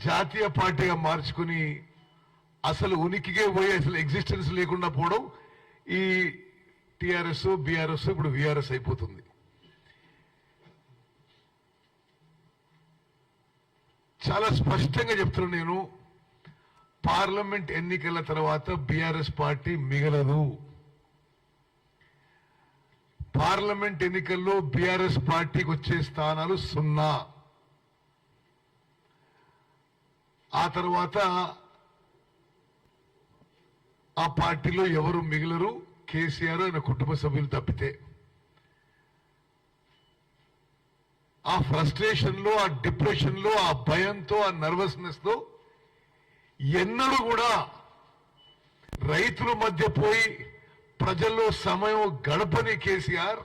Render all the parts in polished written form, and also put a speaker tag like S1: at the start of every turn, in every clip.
S1: జాతీయ పార్టీగా మార్చుకుని అసలు ఉనికికే పోయి అసలు ఎగ్జిస్టెన్స్ లేకుండా పోవడం ఈ టిఆర్ఎస్ బీఆర్ఎస్ ఇప్పుడు వీఆర్ఎస్ అయిపోతుంది. చాలా స్పష్టంగా చెప్తున్నాను నేను, పార్లమెంట్ ఎన్నికల తర్వాత బీఆర్ఎస్ పార్టీ మిగలదు. పార్లమెంట్ ఎన్నికల్లో బీఆర్ఎస్ పార్టీకి వచ్చే స్థానాలు 0. ఆ తర్వాత ఆ పార్టీలో ఎవరు మిగలరు, కేసీఆర్ ఆయన కుటుంబ సభ్యులు తప్పితే. ఆ ఫ్రస్ట్రేషన్ లో, ఆ డిప్రెషన్ లో, ఆ భయంతో, ఆ నర్వస్నెస్ తో ఎన్నడూ కూడా రైతుల మధ్య పోయి ప్రజల్లో సమయం గడపని కేసీఆర్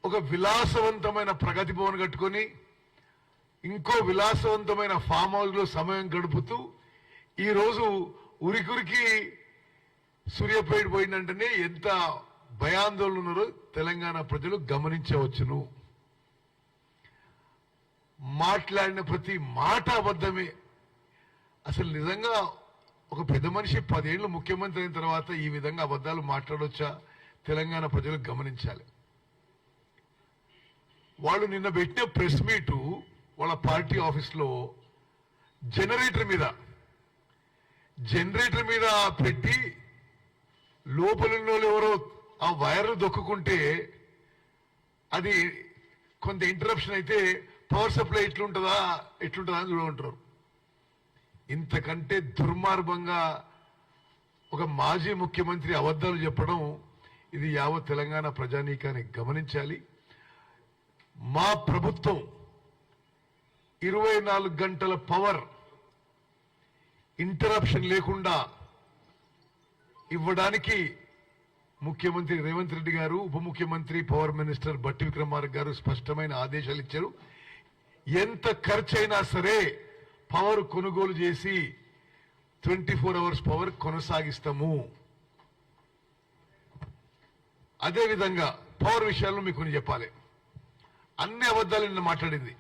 S1: ఒక విలాసవంతమైన ప్రగతి భవన్ కట్టుకొని ఇంకో విలాసవంతమైన ఫామ్ హౌస్ లో సమయం గడుపుతూ ఈరోజు ఉరికురికి సూర్యాపేట పోయిందంటేనే ఎంత భయాందోళన ఉన్నారో తెలంగాణ ప్రజలు గమనించవచ్చును. మాట్లాడిన ప్రతి మాట అబద్ధమే. అసలు నిజంగా ఒక పెద్ద మనిషి 10 ఏళ్ళు ముఖ్యమంత్రి అయిన తర్వాత ఈ విధంగా అబద్ధాలు మాట్లాడొచ్చా? తెలంగాణ ప్రజలు గమనించాలి. వాళ్ళు నిన్న పెట్టిన ప్రెస్ మీటు వాళ్ళ పార్టీ ఆఫీస్లో జనరేటర్ మీద పెట్టి లోపల ఎవరో ఆ వైర్లు దొక్కుంటే అది కొంత ఇంటరప్షన్ అయితే పవర్ సప్లై ఎట్లుంటుందా అని చూడమంటారు. ఇంతకంటే దుర్మార్గంగా ఒక మాజీ ముఖ్యమంత్రి అబద్ధాలు చెప్పడం, ఇది యావత్ తెలంగాణ ప్రజానీకాన్ని గమనించాలి. మా ప్రభుత్వం 24 గంటల పవర్ ఇంటరప్షన్ లేకుండా ఇవ్వడానికి ముఖ్యమంత్రి రేవంత్ రెడ్డి గారు, ఉప ముఖ్యమంత్రి పవర్ మినిస్టర్ బట్టి విక్రమార్క గారు స్పష్టమైన ఆదేశాలు ఇచ్చారు. ఎంత ఖర్చైనా సరే పవర్ కొనుగోలు చేసి 24 అవర్స్ పవర్ కొనసాగిస్తాము. అదేవిధంగా పవర్ విషయాల్లో మీకు కొన్ని చెప్పాలి. అన్ని అబద్ధాలు నిన్న మాట్లాడింది.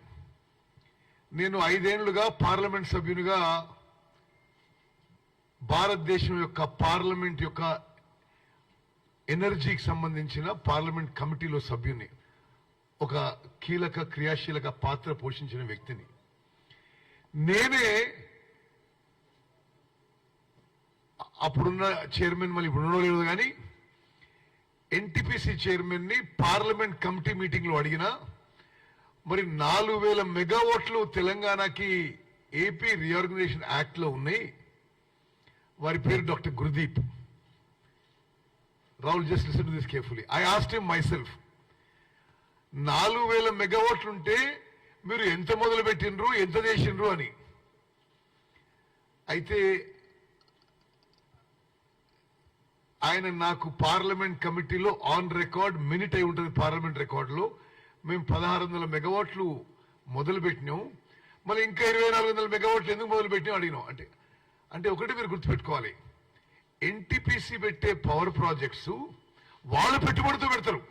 S1: నేను 5 ఏళ్లుగా పార్లమెంట్ సభ్యునిగా భారతదేశం యొక్క పార్లమెంట్ యొక్క ఎనర్జీకి సంబంధించిన పార్లమెంట్ కమిటీలో సభ్యుని, ఒక కీలక క్రియాశీలక పాత్ర పోషించిన వ్యక్తిని. నేనే అప్పుడున్న చైర్మన్, మళ్ళీ ఇప్పుడు లేదు కానీ ఎన్టీపీసీ చైర్మన్ ని పార్లమెంట్ కమిటీ మీటింగ్ లో అడిగినా, మరి 4000 మెగావాట్లు తెలంగాణకి ఏపీ రీఆర్గనైజేషన్ యాక్ట్ లో ఉన్నాయి. వారి పేరు doctor Gurdeep. Rahul, just listen to this carefully. I asked him my self, 4000 మెగావాట్లు ఉంటే మీరు ఎంత మొదలు పెట్టినరు, ఎంత చేసినరు అని. అయితే ఆయన నాకు పార్లమెంట్ కమిటీలో ఆన్ రికార్డ్ మినిట్ అయి ఉంటుంది. పార్లమెంట్ రికార్డులో మేము 1600 మెగావాట్లు మొదలు పెట్టినాం, మళ్ళీ ఇంకా 2400 మెగావాట్లు ఎందుకు మొదలు పెట్టినాం అడిగినాం. అంటే ఒకటి మీరు గుర్తుపెట్టుకోవాలి, ఎన్టీపీసీ పెట్టే పవర్ ప్రాజెక్ట్స్ వాళ్ళు పెట్టుబడితో పెడతారు.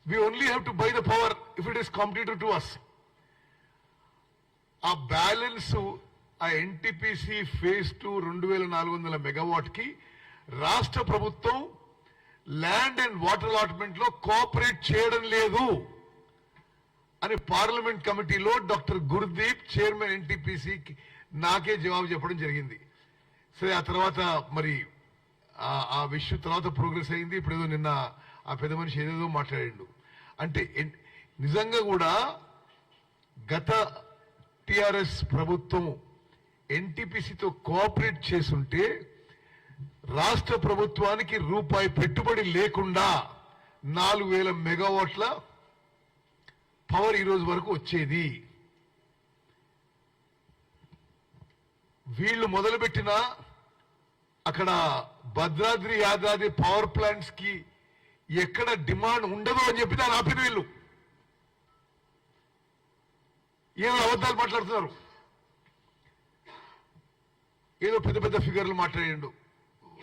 S1: We only have to buy the power if it is competitive to us. ఆ బ్యాలెన్స్ ఆ ఎన్టీపీసీ ఫేజ్ 2 2400 మెగావాట్ కి రాష్ట్ర ప్రభుత్వం ల్యాండ్ అండ్ వాటర్ అలాట్మెంట్ లో కోఆపరేట్ చేయడం లేదు అని పార్లమెంట్ కమిటీలో డాక్టర్ గురుదీప్, చైర్మన్ ఎన్టీపీసీ, నాకే జవాబు చెప్పడం జరిగింది. సరే, ఆ తర్వాత మరి ఆ విషయం తర్వాత ప్రోగ్రెస్ అయింది. ఇప్పుడు ఏదో నిన్న ఆ పెద్ద మనిషి ఏదేదో మాట్లాడిండు. అంటే నిజంగా కూడా గత టిఆర్ఎస్ ప్రభుత్వం ఎన్టీపీసీతో కోఆపరేట్ చేసుంటే రాష్ట్ర ప్రభుత్వానికి రూపాయి పెట్టుబడి లేకుండా 4000 మెగావాట్ల పవర్ ఈ రోజు వరకు వచ్చేది. వీళ్ళు మొదలుపెట్టిన అక్కడ భద్రాద్రి, యాదాద్రి పవర్ ప్లాంట్స్ కి ఎక్కడ డిమాండ్ ఉండదు అని చెప్పి దాన్ని ఆపిన వీళ్ళు. ఏదో అబద్ధాలు మాట్లాడుతున్నారు, ఏదో పెద్ద పెద్ద ఫిగర్లు మాట్లాడిండు.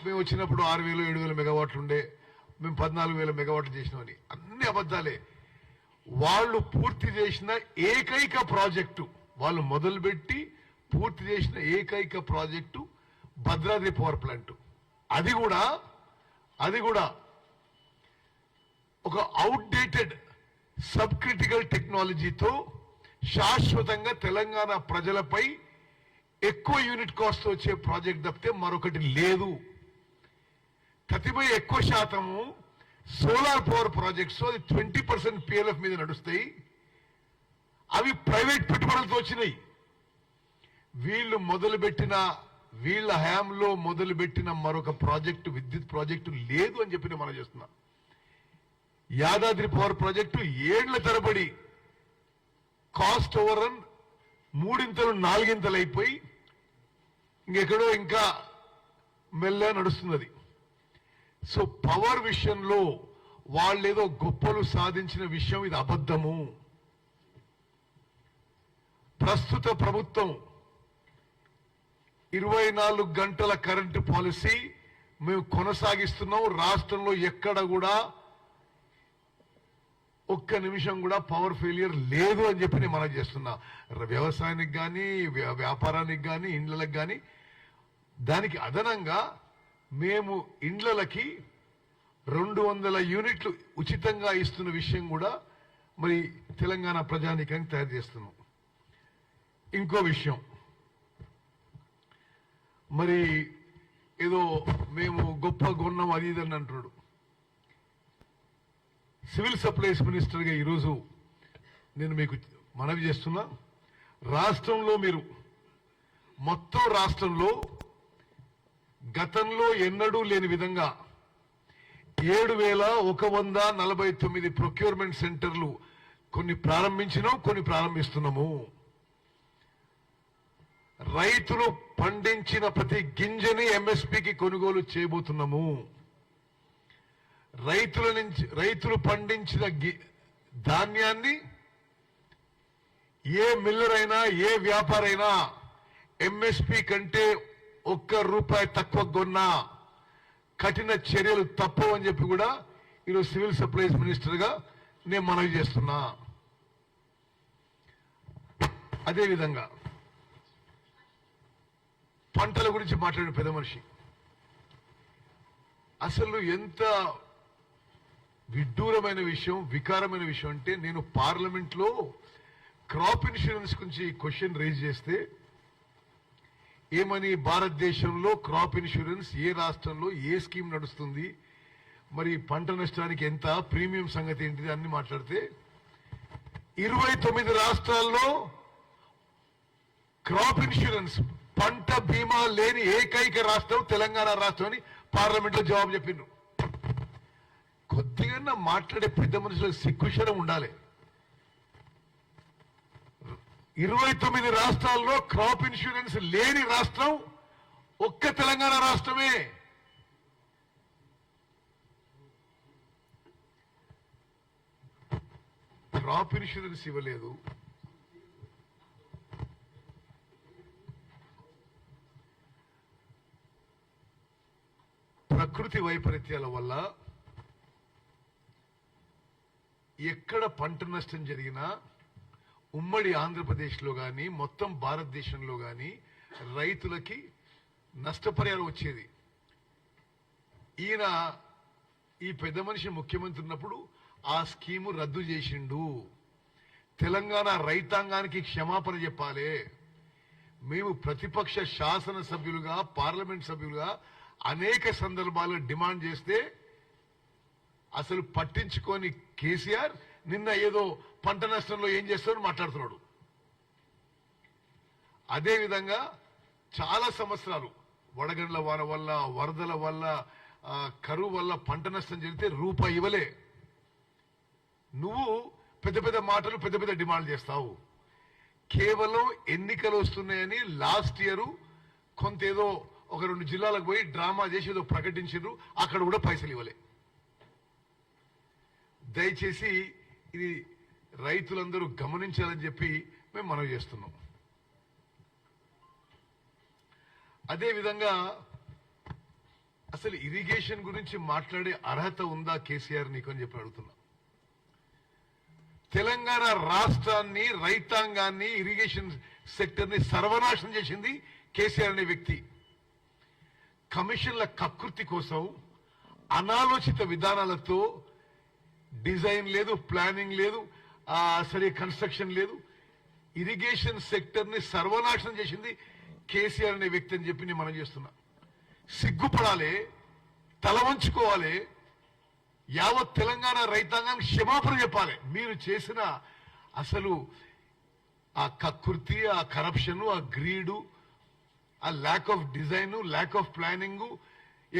S1: మేము వచ్చినప్పుడు 6000 7000 మెగావాట్లు ఉండే, మేము 14000 మెగావాట్లు చేసినామని. అన్ని అబద్ధాలే. వాళ్ళు పూర్తి చేసిన ఏకైక ప్రాజెక్టు వాళ్ళు మొదలుపెట్టి పూర్తి చేసిన ఏకైక ప్రాజెక్టు భద్రాద్రి పవర్ ప్లాంట్. అది కూడా ఒక అవుట్డేటెడ్ సబ్ క్రిటికల్ టెక్నాలజీతో శాశ్వతంగా తెలంగాణ ప్రజలపై ఎక్కువ యూనిట్ కాస్ట్ వచ్చే ప్రాజెక్ట్ తప్పితే మరొకటి లేదు. ప్రతిపై ఎక్కువ శాతము సోలార్ పవర్ ప్రాజెక్ట్స్, అది 20% PLF మీద నడుస్తాయి. అవి ప్రైవేట్ పెట్టుబడులతో వచ్చినాయి. వీళ్ళ హయాంలో మొదలుపెట్టిన మరొక ప్రాజెక్టు, విద్యుత్ ప్రాజెక్టు లేదు అని చెప్పి మనం చేస్తున్నాం. యాదాద్రి పవర్ ప్రాజెక్టు ఏళ్ల తరబడి కాస్ట్ ఓవర్ రన్ 3 4 అయిపోయి ఇంకెక్కడో ఇంకా మెల్లగా నడుస్తున్నది. సో పవర్ విషయంలో వాళ్ళేదో గొప్పలు సాధించిన విషయం ఇది అబద్ధము. ప్రస్తుత ప్రభుత్వం 24 గంటల కరెంటు పాలసీ మేము కొనసాగిస్తున్నాం. రాష్ట్రంలో ఎక్కడ కూడా ఒక్క నిమిషం కూడా పవర్ ఫెయిలియర్ లేదు అని చెప్పి నేను మనం చేస్తున్నా. వ్యవసాయానికి కానీ, వ్యాపారానికి కానీ, ఇండ్లకి కానీ. దానికి అదనంగా మేము ఇండ్లకి 200 యూనిట్లు ఉచితంగా ఇస్తున్న విషయం కూడా మరి తెలంగాణ ప్రజానీకానికి తయారు చేస్తున్నాం. ఇంకో విషయం, మరి ఏదో మేము గొప్ప కొన్నాం అది ఇదని అంటున్నాడు. సివిల్ సప్లైస్ మినిస్టర్గా ఈరోజు నేను మీకు మనవి చేస్తున్నా, రాష్ట్రంలో మీరు మొత్తం రాష్ట్రంలో గతంలో ఎన్నడూ లేని విధంగా 7,149 ప్రొక్యూర్మెంట్ సెంటర్లు కొన్ని ప్రారంభించినాం, కొన్ని ప్రారంభిస్తున్నాము. రైతులు పండించిన ప్రతి గింజని ఎంఎస్పీకి కొనుగోలు చేయబోతున్నాము. రైతులు పండించిన ధాన్యాన్ని ఏ మిల్లర్ అయినా, ఏ వ్యాపారైనా ఎంఎస్పీ కంటే ₹1 తక్కువ కొన్నా కఠిన చర్యలు తప్పవని చెప్పి కూడా ఈరోజు సివిల్ సప్లైస్ మినిస్టర్ గా నేను మనవి చేస్తున్నా. అదేవిధంగా పంటల గురించి మాట్లాడిన పెద్ద మనిషి అసలు ఎంత విడ్డూరమైన విషయం, వికారమైన విషయం అంటే, నేను పార్లమెంట్ లో క్రాప్ ఇన్సూరెన్స్ గురించి క్వశ్చన్ రైజ్ చేస్తే ఏమని, భారతదేశంలో క్రాప్ ఇన్సూరెన్స్ ఏ రాష్ట్రంలో ఏ స్కీమ్ నడుస్తుంది, మరి పంట నష్టానికి ఎంత, ప్రీమియం సంగతి ఏంటిది అన్ని మాట్లాడితే 29 రాష్ట్రాల్లో క్రాప్ ఇన్సూరెన్స్ పంట బీమా లేని ఏకైక రాష్ట్రం తెలంగాణ రాష్ట్రం అని పార్లమెంట్ లో జవాబు చెప్పిండ్రు. కొద్దిగా మాట్లాడే పెద్ద మనుషులకు సిగ్గుశరం ఉండాలి. 29 రాష్ట్రాల్లో క్రాప్ ఇన్సూరెన్స్ లేని రాష్ట్రం ఒక్క తెలంగాణ రాష్ట్రమే. క్రాప్ ఇన్సూరెన్స్ ఇవ్వలేదు, ప్రకృతి వైపరీత్యాల వల్ల ఎక్కడ పంట నష్టం జరిగినా ఉమ్మడి ఆంధ్రప్రదేశ్లో కానీ మొత్తం భారతదేశంలో కానీ రైతులకి నష్టపరిహారం వచ్చేది. ఈయన ఈ పెద్ద మనిషి ముఖ్యమంత్రి ఉన్నప్పుడు ఆ స్కీము రద్దు చేసిండు. తెలంగాణ రైతాంగానికి క్షమాపణ చెప్పాలి. మేము ప్రతిపక్ష శాసనసభ్యులుగా, పార్లమెంట్ సభ్యులుగా అనేక సందర్భాల్లో డిమాండ్ చేస్తే అసలు పట్టించుకొని కేసీఆర్ నిన్న ఏదో పంట నష్టంలో ఏం చేస్తారని మాట్లాడుతున్నాడు. అదేవిధంగా చాలా సంవత్సరాలు వడగండ్ల వాన వల్ల, వరదల వల్ల, కరువు వల్ల పంట నష్టం జరిగితే రూపాయి ఇవ్వలే. నువ్వు పెద్ద పెద్ద మాటలు, పెద్ద పెద్ద డిమాండ్ చేస్తావు. కేవలం ఎన్నికలు వస్తున్నాయని లాస్ట్ ఇయర్ కొంత ఏదో ఒక 2 జిల్లాలకు పోయి డ్రామా చేసి ఏదో ప్రకటించారు, అక్కడ కూడా పైసలు ఇవ్వలే. దయచేసి ఇది రైతులందరూ గమనించాలని చెప్పి మేము మనవి చేస్తున్నాం. అదేవిధంగా అసలు ఇరిగేషన్ గురించి మాట్లాడే అర్హత ఉందా కేసీఆర్ నీకు అని చెప్పి అడుగుతున్నా. తెలంగాణ రాష్ట్రాన్ని, రైతాంగాన్ని, ఇరిగేషన్ సెక్టర్ ని సర్వనాశనం చేసింది కేసీఆర్ అనే వ్యక్తి. కమిషన్ల కకృతి కోసం అనాలోచిత విధానాలతో డిజైన్ లేదు, ప్లానింగ్ లేదు, సరే కన్స్ట్రక్షన్ లేదు, ఇరిగేషన్ సెక్టర్ ని సర్వనాశనం చేసింది కేసీఆర్ అనే వ్యక్తి అని చెప్పి నేను మనం చేస్తున్నా. సిగ్గుపడాలి, తల వంచుకోవాలి, యావత్ తెలంగాణ రైతాంగానికి క్షమాపణ చెప్పాలి. మీరు చేసిన అసలు ఆ కకృతి, ఆ కరప్షన్, ఆ గ్రీడు, ఆ lack of design, lack of planning,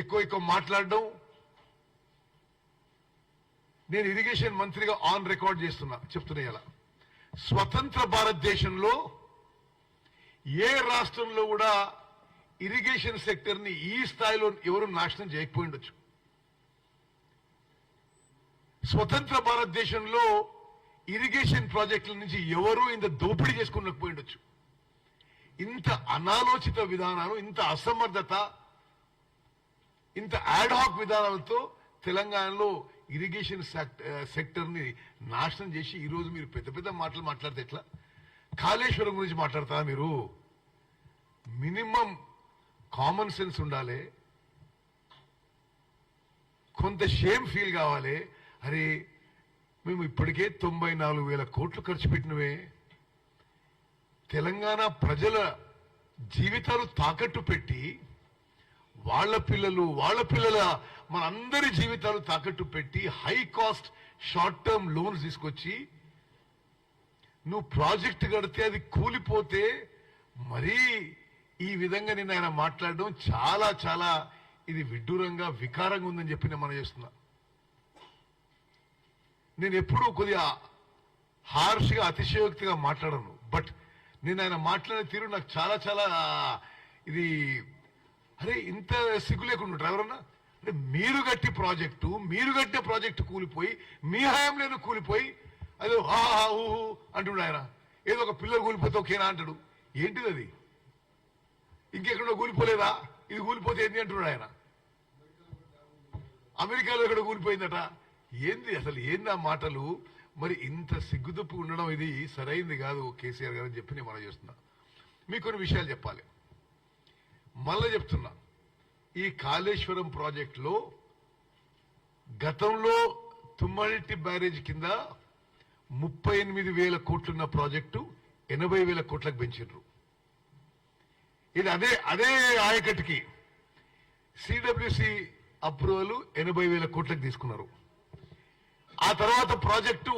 S1: ఎక్కువ మాట్లాడడం. నేను ఇరిగేషన్ మంత్రిగా ఆన్ రికార్డ్ చెప్తున్నా ఇలా, స్వతంత్ర భారతదేశంలో ఏ రాష్ట్రంలో కూడా ఇరిగేషన్ సెక్టర్ ని ఈ స్థాయిలో ఎవరు నాశనం చేయకపోయిండొచ్చు. స్వతంత్ర భారతదేశంలో ఇరిగేషన్ ప్రాజెక్టుల నుంచి ఎవరు ఇంత దోపిడీ చేసుకునకపోయిండొచ్చు. ఇంత అనాలోచిత విధానాలు, ఇంత అసమర్థత, ఇంత యాడ్హాక్ విధానాలతో తెలంగాణలో ఇరిగేషన్ సెక్టర్ ని నాశనం చేసి ఈరోజు మీరు పెద్ద పెద్ద మాటలు మాట్లాడితే ఎట్లా? కాళేశ్వరం గురించి మాట్లాడతారా మీరు? మినిమం కామన్ సెన్స్ ఉండాలి, కొంత షేమ్ ఫీల్ కావాలి. అరే మేము ఇప్పటికే 94,000 కోట్లు ఖర్చు పెట్టినవే, తెలంగాణ ప్రజల జీవితాలు తాకట్టు పెట్టి, వాళ్ళ పిల్లల మనందరి జీవితాలు తాకట్టు పెట్టి high cost short term loans తీసుకొచ్చి నువ్వు ప్రాజెక్ట్ కడితే అది కూలిపోతే మరీ ఈ విధంగా నిన్న ఆయన మాట్లాడడం చాలా చాలా ఇది విడ్డూరంగా, వికారంగా ఉందని చెప్పి నేను మనం చేస్తున్నా. నేను ఎప్పుడూ కొద్దిగా హార్ష్గా, అతిశయోక్తిగా మాట్లాడను, బట్ నేను ఆయన మాట్లాడే తీరు నాకు చాలా చాలా ఇది, అరే ఇంత సిగ్గు లేకుండా డ్రైవరన్నా, అంటే మీరు కట్టిన ప్రాజెక్టు కూలిపోయి, మీ హయాంలోనే కూలిపోయి, అదే ఊహు అంటున్నాడు ఆయన. ఏదో ఒక పిల్లలు కూలిపోతే ఓకేనా అంటాడు. ఏంటిది అది? ఇంకెక్కడో కూలిపోలేదా? ఇది కూలిపోతే ఏంది అంటున్నాడు ఆయన. అమెరికాలో ఎక్కడ కూలిపోయిందట. ఏంది అసలు, ఏంది ఆ మాటలు? మరి ఇంత సిగ్గుదప్పు ఉండడం ఇది సరైంది కాదు కేసీఆర్ గారు అని చెప్పి నేను మనం చేస్తున్నా. మీకు కొన్ని విషయాలు చెప్పాలి. మళ్ళీ చెప్తున్నా, ఈ కాళేశ్వరం ప్రాజెక్టులో గతంలో తుమ్మలెట్టి బ్యారేజ్ కింద 38,000 కోట్లున్న ప్రాజెక్టు 80,000 కోట్లకు పెంచారు. ఇది అదే ఆయకట్టుకి సిడబ్ల్యూసి అప్రూవల్ 80,000 కోట్లకు తీసుకున్నారు. ఆ తర్వాత ప్రాజెక్టు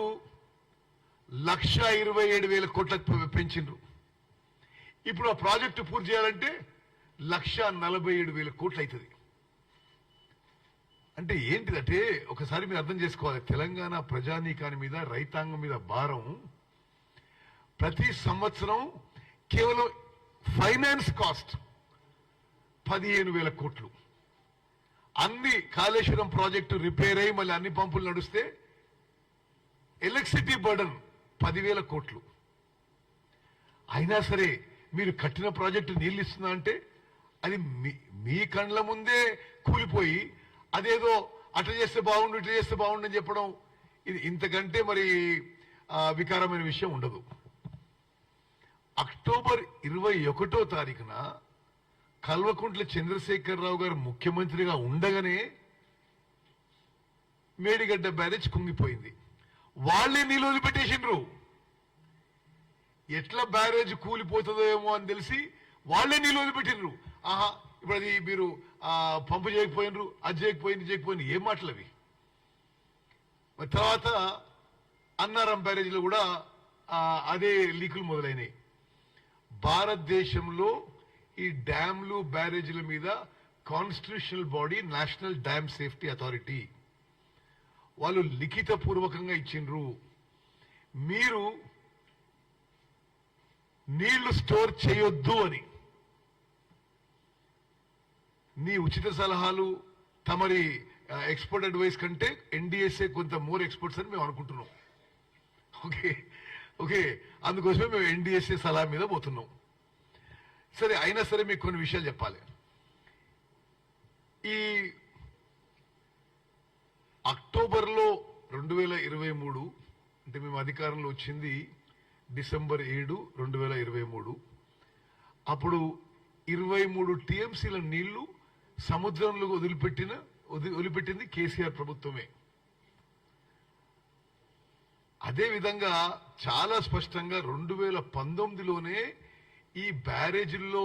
S1: 1,27,000 కోట్లకు పెంచిండ్రు. ఇప్పుడు ఆ ప్రాజెక్టు పూర్తి చేయాలంటే 1,47,000 కోట్లు అవుతుంది. అంటే ఏంటిదంటే ఒకసారి మీరు అర్థం చేసుకోవాలి, తెలంగాణ ప్రజానీకాని మీద, రైతాంగం మీద భారం ప్రతి సంవత్సరం కేవలం ఫైనాన్స్ కాస్ట్ 15,000 కోట్లు. అన్ని కాళేశ్వరం ప్రాజెక్టు రిపేర్ అయ్యి మళ్ళీ అన్ని పంపులు నడుస్తే ఎలక్ట్రిసిటీ బర్డన్ 10,000 కోట్లు. అయినా సరే మీరు కట్టిన ప్రాజెక్టు నీళ్ళు ఇస్తున్నా అంటే అది మీ కండ్ల ముందే కూలిపోయి, అదేదో అట్లా చేస్తే బాగుండు, ఇట్లా చేస్తే బాగుండు అని చెప్పడం, ఇది ఇంతకంటే మరి వికారమైన విషయం ఉండదు. అక్టోబర్ 21వ తారీఖున కల్వకుంట్ల చంద్రశేఖరరావు గారు ముఖ్యమంత్రిగా ఉండగానే మేడిగడ్డ బ్యారేజ్ కుంగిపోయింది. వాళ్లే నీళ్ళు వదిలిపెట్టేసిండ్రు. ఎట్లా బ్యారేజ్ కూలిపోతుందో ఏమో అని తెలిసి వాళ్లే నీళ్ళు వదిలిపెట్టిండ్రు. ఆహా ఇప్పుడు అది మీరు పంపు చేయకపోయినరు, అది చేయకపోయింది ఏం మాటలు అవి. తర్వాత అన్నారం బ్యారేజ్లో కూడా అదే లీకులు మొదలైనవి. భారతదేశంలో ఈ డ్యామ్లు, బ్యారేజీల మీద constitutional body national dam safety authority వాళ్ళు లిఖిత పూర్వకంగా ఇచ్చిండ్రు, మీరు నీళ్లు స్టోర్ చేయొద్దు అని. నీ ఉచిత సలహాలు, తమరి ఎక్స్పర్ట్ అడ్వైస్ కంటే ఎన్డీఎస్ఏ కొంత మోర్ ఎక్స్పర్ట్స్ అని మేము అనుకుంటున్నాం. ఓకే అందుకోసమే మేము ఎన్డీఎస్ఏ సలహా మీద పోతున్నాం. సరే, అయినా సరే మీకు కొన్ని విషయాలు చెప్పాలి. ఈ అక్టోబర్లో 2023 అంటే మేము అధికారంలో వచ్చింది డిసెంబర్ 7, 2023. అప్పుడు 23 టీఎంసీల నీళ్లు సముద్రంలో వదిలిపెట్టింది కేసీఆర్ ప్రభుత్వమే. అదే విధంగా చాలా స్పష్టంగా 2019లోనే ఈ బ్యారేజీల్లో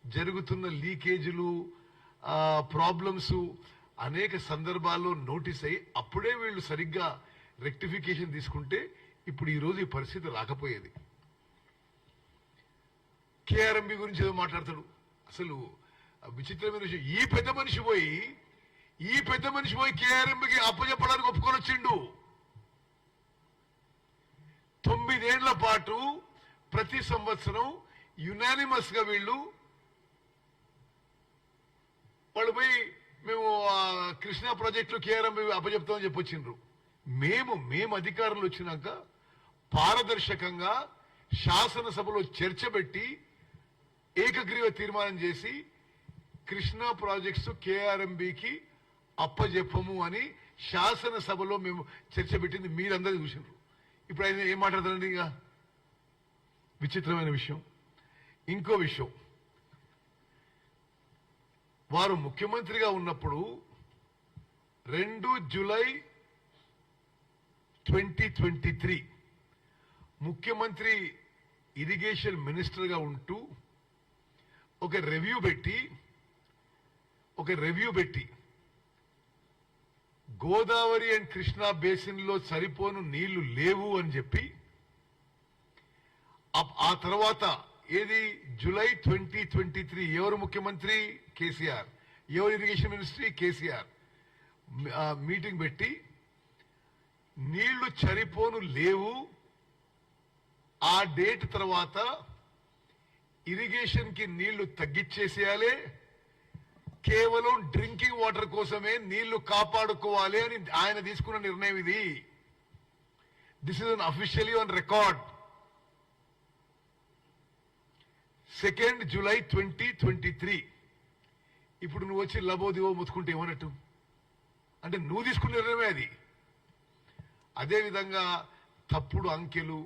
S1: జరుగుతున్న లీకేజీలు, ప్రాబ్లమ్స్ అనేక సందర్భాల్లో నోటీస్ అయ్యి అప్పుడే వీళ్ళు సరిగ్గా రెక్టిఫికేషన్ తీసుకుంటే ఇప్పుడు ఈ రోజు ఈ పరిస్థితి రాకపోయేది. కేఆర్ఎంబి గురించి ఏదో మాట్లాడతాడు. అసలు విచిత్రమైన విషయం, ఈ పెద్ద మనిషి పోయి కేఆర్ఎంబికి అప్పచెప్పడానికి ఒప్పుకొని వచ్చిండు. 9 ఏళ్ల పాటు ప్రతి సంవత్సరం యునానిమస్ గా వాళ్ళు పోయి మేము కృష్ణా ప్రాజెక్టులో కేఆర్ఎంబి అప్పచెప్తామని చెప్పొచ్చిండ్రు. మేము అధికారంలో వచ్చినాక పారదర్శకంగా శాసనసభలో చర్చ పెట్టి ఏకగ్రీవ తీర్మానం చేసి కృష్ణా ప్రాజెక్ట్స్ కేఆర్ఎంబికి అప్పజెప్పము అని శాసనసభలో మేము చర్చ పెట్టింది మీరందరూ చూసినారు. ఇప్పుడు ఆయన ఏం మాట్లాడతారండి? ఇక విచిత్రమైన విషయం. ఇంకో విషయం, వారు ముఖ్యమంత్రిగా ఉన్నప్పుడు 2 జూలై 2023 ముఖ్యమంత్రి ఇరిగేషన్ మినిస్టర్ గా ఉంటూ ఒక రివ్యూ పెట్టి గోదావరి అండ్ కృష్ణా బేసిన్ లో సరిపోను నీళ్లు లేవు అని చెప్పి ఆ తర్వాత ఏది జూలై 2023 ఎవరు ముఖ్యమంత్రి? కేసీఆర్. ఎవరు ఇరిగేషన్ మినిస్ట్రీ? కేసీఆర్. మీటింగ్ పెట్టి నీళ్లు సరిపోను లేవు, ఆ డేట్ తర్వాత ఇరిగేషన్ కి నీళ్లు తగ్గించేసేయాలి, కేవలం డ్రింకింగ్ వాటర్ కోసమే నీళ్లు కాపాడుకోవాలి అని ఆయన తీసుకున్న నిర్ణయం ఇది. This is an officially on record. 2 July 2023. ఇప్పుడు నువ్వు వచ్చి లబోదివో ముత్తుకుంటే ఏమన్నట్టు? అంటే నువ్వు తీసుకున్న నిర్ణయమే అది. అదేవిధంగా తప్పుడు అంకెలు,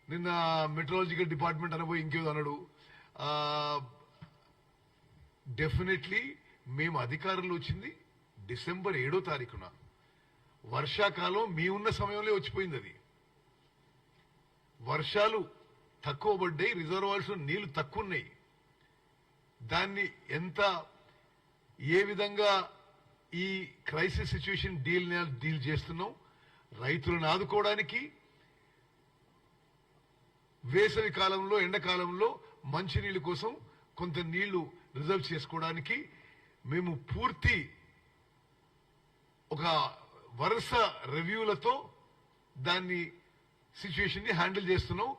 S1: నిన్న మెట్రాలజికల్ డిపార్ట్మెంట్ అనబోయి ఇంకేదో అన్నాడు. డెఫినెట్లీ మేము అధికారంలో వచ్చింది డిసెంబర్ 7వ తారీఖున. వర్షాకాలం మీ ఉన్న సమయంలో వచ్చిపోయింది. అది వర్షాలు తక్కువ పడ్డాయి, రిజర్వాయర్స్ నీళ్లు తక్కువ ఉన్నాయి. దాన్ని ఏ విధంగా ఈ క్రైసిస్ సిచ్యువేషన్ డీల్ చేస్తున్నాం, రైతులను ఆదుకోవడానికి, వేసవి కాలంలో ఎండాకాలంలో మంచినీళ్ళ కోసం కొంత నీళ్లు రిజర్వ్ చేసుకోవడానికి మేము పూర్తి ఒక వరుస రివ్యూలతో దాన్ని సిచ్యువేషన్ ని హ్యాండిల్ చేస్తున్నాం.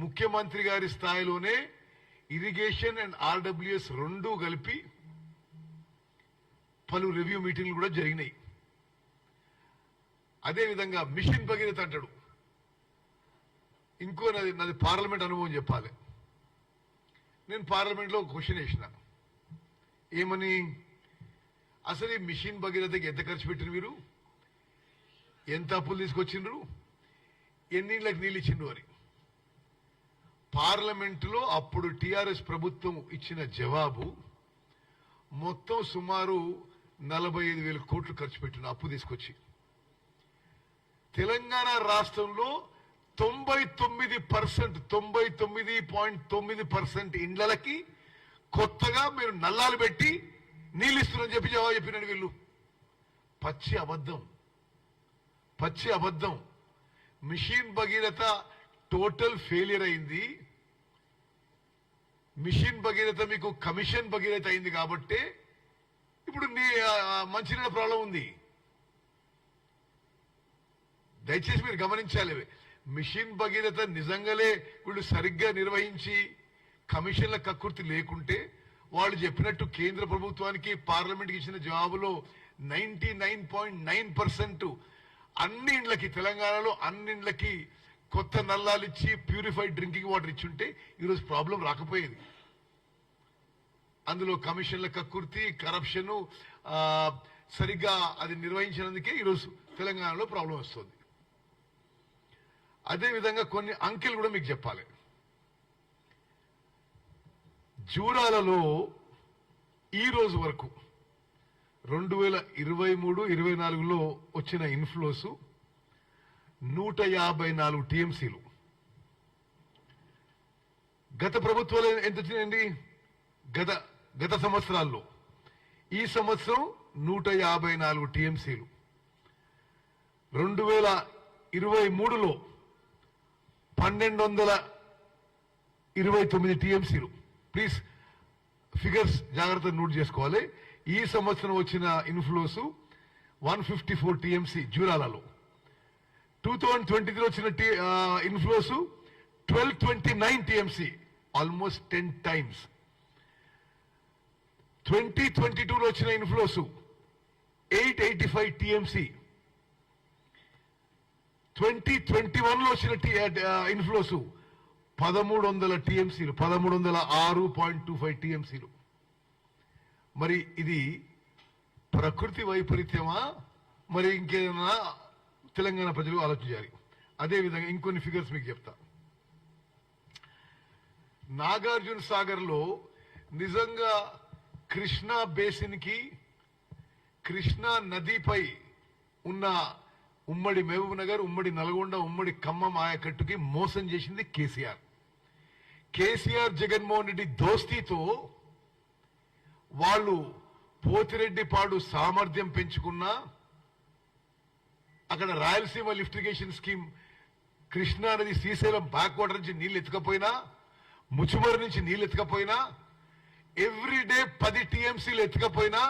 S1: ముఖ్యమంత్రి గారి స్థాయిలోనే ఇరిగేషన్ అండ్ ఆర్డబ్ల్యూఎస్ రెండూ కలిపి పలు రివ్యూ మీటింగ్లు కూడా జరిగినాయి. అదేవిధంగా మిషన్ భగీరథ అంటాడు. ఇంకో నాది పార్లమెంట్ అనుభవం చెప్పాలి. నేను పార్లమెంట్లో ఒక క్వశ్చన్ వేసిన, ఏమని, అసలు ఈ మిషన్ భగీరథకి ఎంత ఖర్చు పెట్టిన మీరు, ఎంత అప్పులు తీసుకొచ్చిండ్రు, ఎన్నిళ్ళకి నీళ్ళు ఇచ్చిండ్రు అని. పార్లమెంటులో అప్పుడు టిఆర్ఎస్ ప్రభుత్వం ఇచ్చిన జవాబు, మొత్తం సుమారు 45,000 కోట్లు ఖర్చు పెట్టిన అప్పు తీసుకొచ్చి. తెలంగాణ రాష్ట్రంలో 99.9% ఇండ్లకి కొత్తగా మీరు నల్లాలు పెట్టి నీళ్ళు ఇస్తున్నారని చెప్పి జవాబు చెప్పినాడు వీళ్ళు. పచ్చి అబద్ధం. మిషన్ భగీరథ టోటల్ ఫెయిలియర్ అయింది. మిషన్ భగీరథ మీకు కమిషన్ భగీరథ అయింది కాబట్టి ఇప్పుడు మంచినీళ్ళ ప్రాబ్లం ఉంది. దయచేసి మీరు గమనించాలి. మిషన్ భగీరథ నిజంగానే వీళ్ళు సరిగ్గా నిర్వహించి కమిషన్ల కక్కుర్తి లేకుంటే వాళ్ళు చెప్పినట్టు కేంద్ర ప్రభుత్వానికి పార్లమెంట్కి ఇచ్చిన జవాబులో 99.9% అన్ని ఇండ్లకి, తెలంగాణలో అన్ని ఇండ్లకి కొత్త నల్లాలు ఇచ్చి ప్యూరిఫైడ్ డ్రింకింగ్ వాటర్ ఇచ్చుంటే ఈరోజు ప్రాబ్లం రాకపోయేది. అందులో కమిషన్ల కక్కుర్తి, కరప్షన్ సరిగ్గా అది నిర్వహించినందుకే ఈరోజు తెలంగాణలో ప్రాబ్లం వస్తుంది. అదే విధంగా కొన్ని అంకెలు కూడా మీకు చెప్పాలి. జూరాలలో ఈ రోజు వరకు 2023-24లో వచ్చిన ఇన్ఫ్లోస్ 154 టీఎంసీలు. గత ప్రభుత్వాలు ఎంత వచ్చినాయండి? గత సంవత్సరాల్లో ఈ సంవత్సరం 154 టీఎంసీలు. 2023లో 1229 టీఎంసీలు. ప్లీజ్ ఫిగర్స్ జాగ్రత్తగా నోట్ చేసుకోవాలి. ఈ సంవత్సరం వచ్చిన ఇన్ఫ్లోస్ 154 టీఎంసీ జూరాలలో. 2023లో వచ్చిన ఇన్ఫ్లోస్ 1229 టీఎంసీ, ఆల్మోస్ట్ 10 టైమ్స్. 2022లో వచ్చిన ఇన్ఫ్లోస్ 885 టీఎంసీ. 2021లో వచ్చిన ఇన్ఫ్లోస్ 1300 టీఎంసీలు, 1306.25 టీఎంసీలు. మరి ఇది ప్రకృతి వైపరీత్యమా, మరి ఇంకేదైనా తెలంగాణ ప్రజలు ఆలోచించాలి. అదేవిధంగా ఇంకొన్ని ఫిగర్స్ మీకు చెప్తా. నాగార్జున సాగర్ లో నిజంగా కృష్ణా బేసిన్ కి, కృష్ణా నదిపై ఉన్న ఉమ్మడి మహబూబ్ నగర్, ఉమ్మడి నల్గొండ, ఉమ్మడి ఖమ్మం ఆయకట్టుకి మోసం చేసింది కేసీఆర్. జగన్మోహన్ రెడ్డి దోస్తీతో వాళ్ళు పోతిరెడ్డిపాడు సామర్థ్యం పెంచుకున్నా, అక్కడ రాయలసీమ లిఫ్టిగేషన్ స్కీమ్ కృష్ణా నది శ్రీశైలం బ్యాక్ వాటర్ నుంచి నీళ్లు ఎత్తుకపోయినా, ముచుమరు నుంచి నీళ్లు ఎత్తుకపోయినా, ఎవ్రీడే 10 టీఎంసీలు ఎత్తుకపోయినా,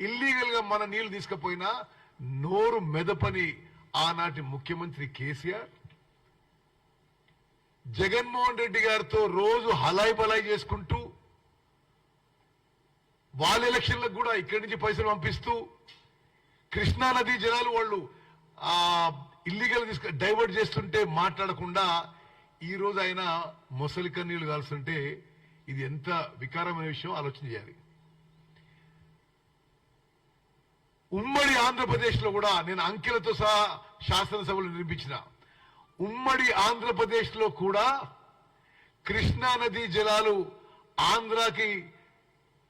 S1: ఇల్లీగల్ గా మన నీళ్లు తీసుకపోయినా నోరు మెదపని ఆనాటి ముఖ్యమంత్రి కేసీఆర్ జగన్మోహన్ రెడ్డి గారితో రోజు హలాయి బలాయి చేసుకుంటూ, వాళ్ళ ఎలక్షన్లకు కూడా ఇక్కడి నుంచి పైసలు పంపిస్తూ, కృష్ణా నదీ జలాలు వాళ్ళు ఇల్లీగల్ డైవర్ట్ చేస్తుంటే మాట్లాడకుండా ఈ రోజు ఆయన మొసలి కన్నీళ్లు కాల్స్తుంటే ఇది ఎంత వికారమైన విషయం ఆలోచన చేయాలి. ఉమ్మడి ఆంధ్రప్రదేశ్ లో కూడా నేను అంకెలతో సహా శాసనసభలో నిర్మించిన ఉమ్మడి ఆంధ్రప్రదేశ్ లో కూడా కృష్ణా నదీ జలాలు ఆంధ్రాకి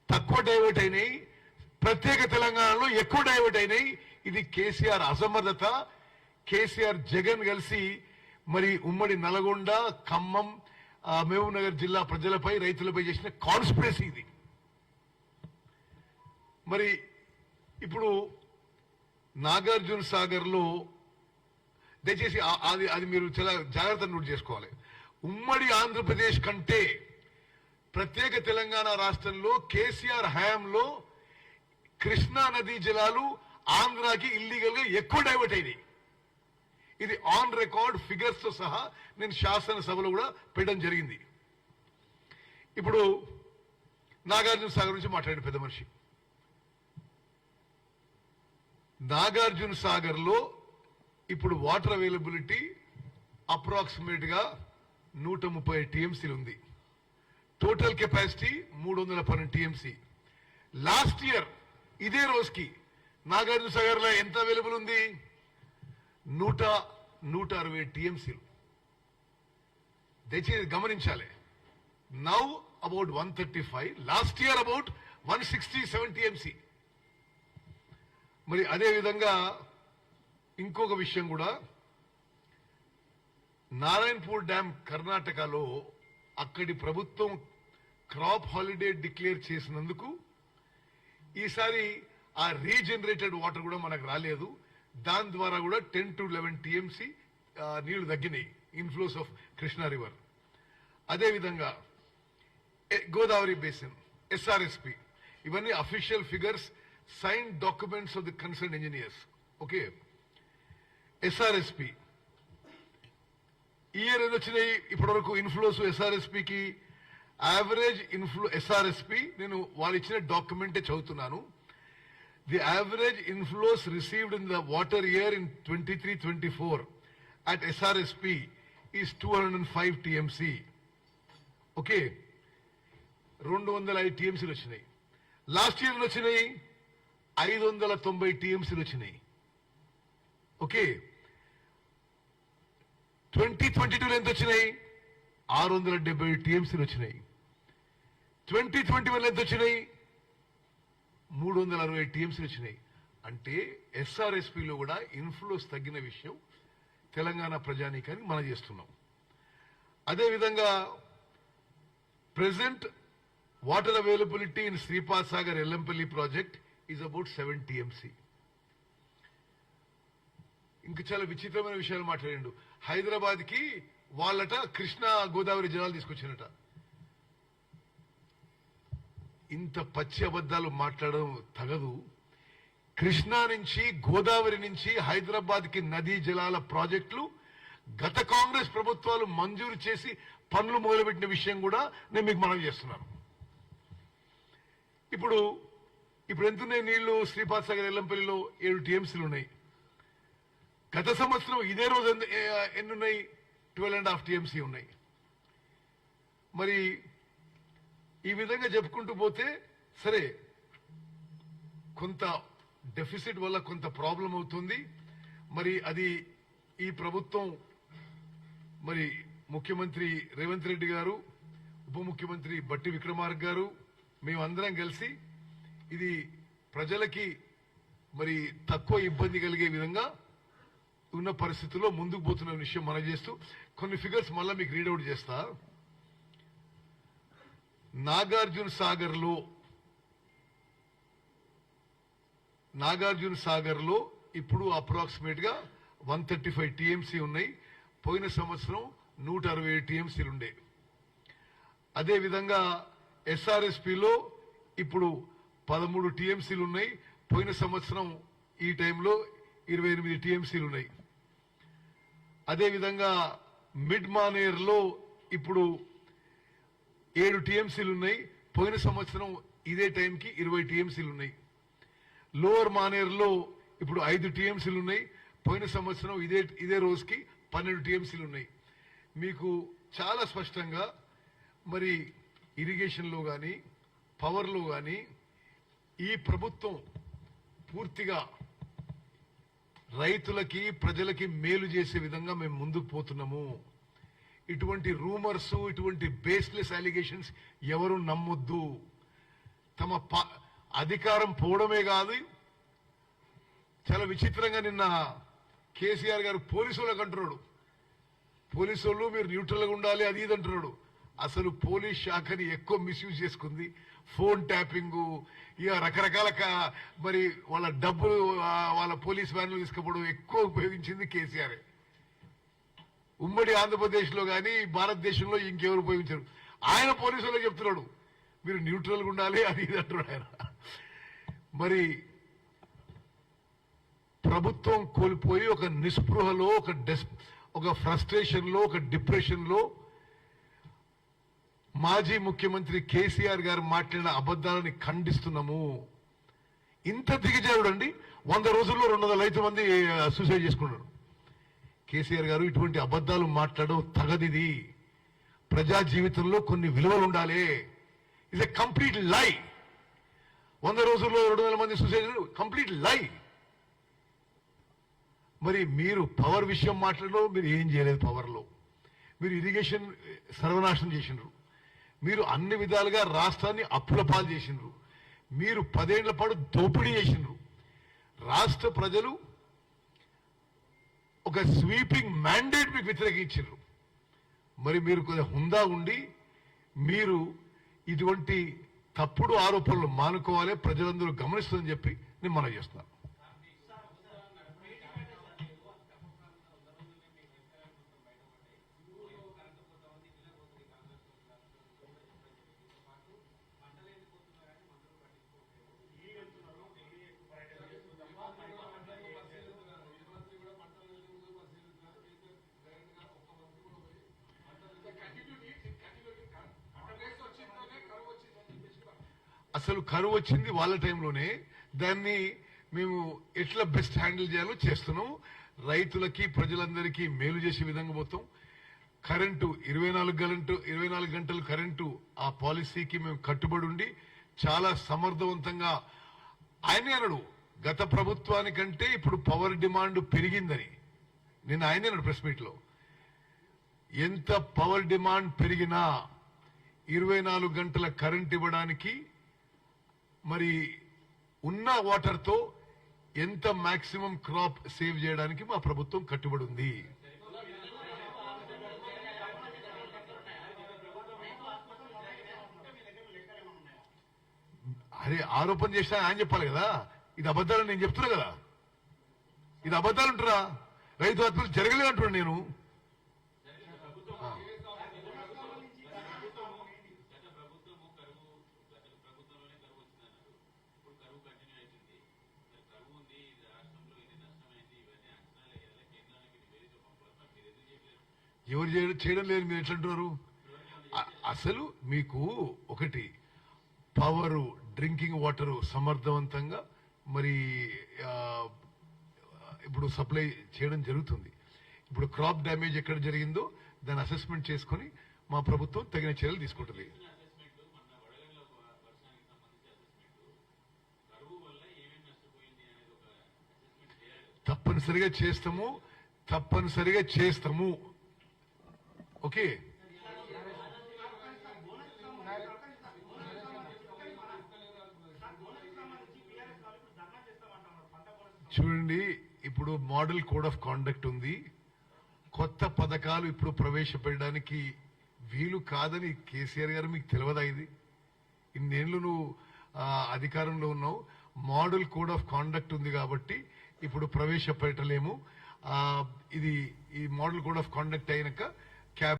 S1: తక్కువ డైవర్ట్ అయినాయి, ప్రత్యేక తెలంగాణలో ఎక్కువ డైవర్ట్ అయినాయి. ఇది కేసీఆర్ అసమర్థత. కేసీఆర్ జగన్ కలిసి మరి ఉమ్మడి నల్గొండ, ఖమ్మం, మహబూబ్ నగర్ జిల్లా ప్రజలపై, రైతులపై చేసిన కాన్స్పిరసీ ఇది. మరి ఇప్పుడు నాగార్జున సాగర్ లో దయచేసి అది మీరు చాలా జాగ్రత్తగా నోట్ చేసుకోవాలి. ఉమ్మడి ఆంధ్రప్రదేశ్ కంటే ప్రత్యేక తెలంగాణ రాష్ట్రంలో కేసీఆర్ హయాంలో కృష్ణా నదీ జలాలు ఆంధ్రాకి ఇల్లీగల్ గా ఎక్కువ డైవర్ట్ అయినాయి. ఇది ఆన్ రికార్డ్ ఫిగర్స్ తో సహా నేను శాసనసభలో కూడా పెట్టడం జరిగింది. ఇప్పుడు నాగార్జున సాగర్ నుంచి మాట్లాడిన పెద్ద మనిషి. నాగార్జున సాగర్ లో ఇప్పుడు వాటర్ అవైలబిలిటీ అప్రాక్సిమేట్ గా 130 టీఎంసీలు ఉంది. Total capacity 312 TMC. Last year ఇదే రోజుకి నాగార్జున సాగర్ లో ఎంత అవైలబుల్ ఉంది? 160 టీఎంసీలు. దయచేసి గమనించాలి. Now about 135, last year about 167 TMC. మరి అదే విధంగా ఇంకొక విషయం కూడా, నారాయణపూర్ డ్యామ్ కర్ణాటకలో అక్కడి ప్రభుత్వం క్రాప్ హాలిడే డిక్లేర్ చేసినందుకు ఈసారి ఆ రీజనరేటెడ్ వాటర్ కూడా మనకు రాలేదు. దాని ద్వారా కూడా 10 to 11 టీఎంసీ నీళ్లు తగ్గినాయి, ఇన్ఫ్లోస్ ఆఫ్ కృష్ణా రివర్. అదేవిధంగా గోదావరి బేసిన్, ఎస్ఆర్ఎస్పి, ఇవన్నీ official figures, sign documents of the concern engineers. Okay, SRSP year ఏది వచ్చినాయి ఇప్పటి వరకు ఇన్ఫ్లోస్ ఎస్ఆర్ఎస్పికి? యావరేజ్ ఇన్ఫ్లో ఎస్ఆర్ఎస్పి నేను వాళ్ళు ఇచ్చిన డాక్యుమెంటే చదువుతున్నాను. The average inflows received in the water year in 23-24 at SRSP is 205 TMC. Okay, 205 టీఎంసీలు వచ్చినాయి. లాస్ట్ ఇయర్ వచ్చినాయి 590 టీఎంసీలు వచ్చినాయి. ఓకే, 2022లో ఎంత వచ్చినాయి? 670 టీఎంసీలు వచ్చినాయి. 2021 ఎంత వచ్చినాయి? 360 టీఎంసీలు వచ్చినాయి. అంటే ఎస్ఆర్ఎస్పీలో కూడా ఇన్ఫ్లోస్ తగ్గిన విషయం తెలంగాణ ప్రజానీకానికి మనం చేస్తున్నాం. అదేవిధంగా present water availability in Shripad Sagar Yellampalli project is about 7 TMC. ఇంకా చాలా విచిత్రమైన విషయాలు మాట్లాడిండు. హైదరాబాద్ కి వాళ్ళట కృష్ణా గోదావరి జలాలు తీసుకొచ్చినట. ఇంత పచ్చి అబద్ధాలు మాట్లాడడం తగదు. కృష్ణా నుంచి గోదావరి నుంచి హైదరాబాద్ కి నదీ జలాల ప్రాజెక్టులు గత కాంగ్రెస్ ప్రభుత్వాలు మంజూరు చేసి పనులు మొదలుపెట్టిన విషయం కూడా నేను మీకు మనవి చేస్తున్నాను. ఇప్పుడు ఎంతున్నాయి నీళ్లు? శ్రీపాద్ సాగర్ ఎల్లంపల్లిలో 7 టీఎంసీలు ఉన్నాయి. గత సంవత్సరం ఇదే రోజు ఎన్నున్నాయి? 12.5 టీఎంసీ ఉన్నాయి. మరి ఈ విధంగా చెప్పుకుంటూ పోతే సరే, కొంత డెఫిసిట్ వల్ల కొంత ప్రాబ్లం అవుతుంది. మరి అది ఈ ప్రభుత్వం, మరి ముఖ్యమంత్రి రేవంత్ రెడ్డి గారు, ఉప ముఖ్యమంత్రి బట్టి విక్రమార్క గారు, మేమందరం కలిసి ఇది ప్రజలకి మరి తక్కువ ఇబ్బంది కలిగే విధంగా ఉన్న పరిస్థితుల్లో ముందుకు పోతున్న విషయం మనం చేస్తూ కొన్ని ఫిగర్స్ మళ్ళా మీకు రీడౌట్ చేస్తా. నాగార్జున సాగర్ లో ఇప్పుడు అప్రాక్సిమేట్ గా 135 టీఎంసీ ఉన్నాయి. పోయిన సంవత్సరం 167 టీఎంసీలు ఉండే. అదేవిధంగా ఎస్ఆర్ఎస్పీలో ఇప్పుడు 13 టీఎంసీలు ఉన్నాయి. పోయిన సంవత్సరం ఈ టైంలో 28 టీఎంసీలు ఉన్నాయి. అదేవిధంగా మిడ్ మానేర్ లో ఇప్పుడు 7 టీఎంసీలు ఉన్నాయి. పోయిన సంవత్సరం ఇదే టైంకి 20 టీఎంసీలు ఉన్నాయి. లోవర్ మానేర్ లో ఇప్పుడు 5 టీఎంసీలు ఉన్నాయి. పోయిన సంవత్సరం ఇదే రోజుకి 12 టీఎంసీలు ఉన్నాయి. మీకు చాలా స్పష్టంగా మరి ఇరిగేషన్ లో గాని పవర్ లో గాని ఈ ప్రభుత్వం పూర్తిగా రైతులకి ప్రజలకి మేలు చేసే విధంగా మేము ముందుకు పోతున్నాము. ఇటువంటి రూమర్స్, ఇటువంటి బేస్లెస్ అలిగేషన్స్ ఎవరు నమ్మొద్దు. తమ అధికారం పోవడమే కాదు, చాలా విచిత్రంగా నిన్న కేసీఆర్ గారు పోలీసు వాళ్ళకి అంటున్నాడు, పోలీసు వాళ్ళు మీరు న్యూట్రల్ గా ఉండాలి అది ఇది అంటున్నాడు. అసలు పోలీస్ శాఖని ఎక్కువ మిస్యూజ్ చేసుకుంది. ఫోన్ ట్యాపింగ్, ఇక రకరకాల మరి వాళ్ళ డబ్బులు వాళ్ళ పోలీస్ వ్యాన్లు తీసుకుపోవడం ఎక్కువ ఉపయోగించింది కేసీఆర్. ఉమ్మడి ఆంధ్రప్రదేశ్ లో గాని భారతదేశంలో ఇంకెవరు ఉపయోగించారు. ఆయన పోలీసు వాళ్ళకి చెప్తున్నాడు మీరు న్యూట్రల్ గా ఉండాలి అది ఇది అంటున్నాడు ఆయన. మరి ప్రభుత్వం కోల్పోయి ఒక నిస్పృహలో, ఒక ఫ్రస్ట్రేషన్ లో, ఒక డిప్రెషన్ లో మాజీ ముఖ్యమంత్రి కేసీఆర్ గారు మాట్లాడిన అబద్దాలని ఖండిస్తున్నాము. ఇంత దిగజారుడండి. 100 రోజుల్లో 205 మంది సూసైడ్ చేసుకున్నారు. కేసీఆర్ గారు ఇటువంటి అబద్దాలు మాట్లాడడం తగదిది. ప్రజా జీవితంలో కొన్ని విలువలు ఉండాలి. ఇట్స్ ఎ కంప్లీట్ లై. 100 రోజుల్లో 200 మంది సూసైడ్, కంప్లీట్ లై. మరి మీరు పవర్ విషయం మాట్లాడడం, మీరు ఏం చేయలేదు. పవర్లో మీరు ఇరిగేషన్ సర్వనాశనం చేసినారు. మీరు అన్ని విధాలుగా రాష్ట్రాన్ని అప్పుల పాలు చేసినారు. మీరు 10 ఏళ్ల పాటు దోపిడీ చేసినారు. రాష్ట్ర ప్రజలు ఒక స్వీపింగ్ మ్యాండేట్ మీకు వ్యతిరేకించారు. మరి మీరు కొద్దిగా హుందా ఉండి మీరు ఇటువంటి తప్పుడు ఆరోపణలు మానుకోవాలి, ప్రజలందరూ గమనిస్తుందని చెప్పి నేను మనవి చేస్తున్నాను. అసలు కరువు వచ్చింది వాళ్ళ టైంలోనే. దాన్ని మేము ఎట్లా బెస్ట్ హ్యాండిల్ చేయాలో చేస్తున్నాం. రైతులకి ప్రజలందరికీ మేలు చేసే విధంగా పోతాం. కరెంటు 24 గంటలు కరెంటు ఆ పాలసీకి మేము కట్టుబడి ఉండి చాలా సమర్థవంతంగా, ఆయనే అన్నాడు గత ప్రభుత్వానికంటే ఇప్పుడు పవర్ డిమాండ్ పెరిగిందని. నేను ఆయనే అన్నాడు ప్రెస్ మీట్ లో. ఎంత పవర్ డిమాండ్ పెరిగినా 24 గంటల కరెంట్ ఇవ్వడానికి మరి ఉన్న వాటర్ తో ఎంత మాక్సిమం క్రాప్ సేవ్ చేయడానికి మా ప్రభుత్వం కట్టుబడి ఉంది. అరే ఆరోపణ చేసినా ఆయన చెప్పాలి కదా, ఇది అబద్ధాలని నేను చెప్తున్నా కదా, ఇది అబద్ధాలు అంటారా? రైతు ఆత్మహత్యలు జరగలేదు అంటున్నాను నేను. ఎవరు చేయడం లేదు, మీరు ఎట్లంటున్నారు? అసలు మీకు ఒకటి పవరు, డ్రింకింగ్ వాటర్ సమర్థవంతంగా మరి ఇప్పుడు సప్లై చేయడం జరుగుతుంది. ఇప్పుడు క్రాప్ డ్యామేజ్ ఎక్కడ జరిగిందో దాన్ని అసెస్మెంట్ చేసుకుని మా ప్రభుత్వం తగిన చర్యలు తీసుకుంటుంది. తప్పనిసరిగా చేస్తాము. ఓకే, చూడండి, ఇప్పుడు మోడల్ కోడ్ ఆఫ్ కాండక్ట్ ఉంది. కొత్త పథకాలు ఇప్పుడు ప్రవేశపెట్టడానికి వీలు కాదని కేసీఆర్ గారు మీకు తెలియదా? ఇది ఇన్నేళ్లు నువ్వు అధికారంలో ఉన్నావు. మోడల్ కోడ్ ఆఫ్ కాండక్ట్ ఉంది కాబట్టి ఇప్పుడు ప్రవేశపెట్టలేము. ఇది ఈ మోడల్ కోడ్ ఆఫ్ కాండక్ట్ అయినాక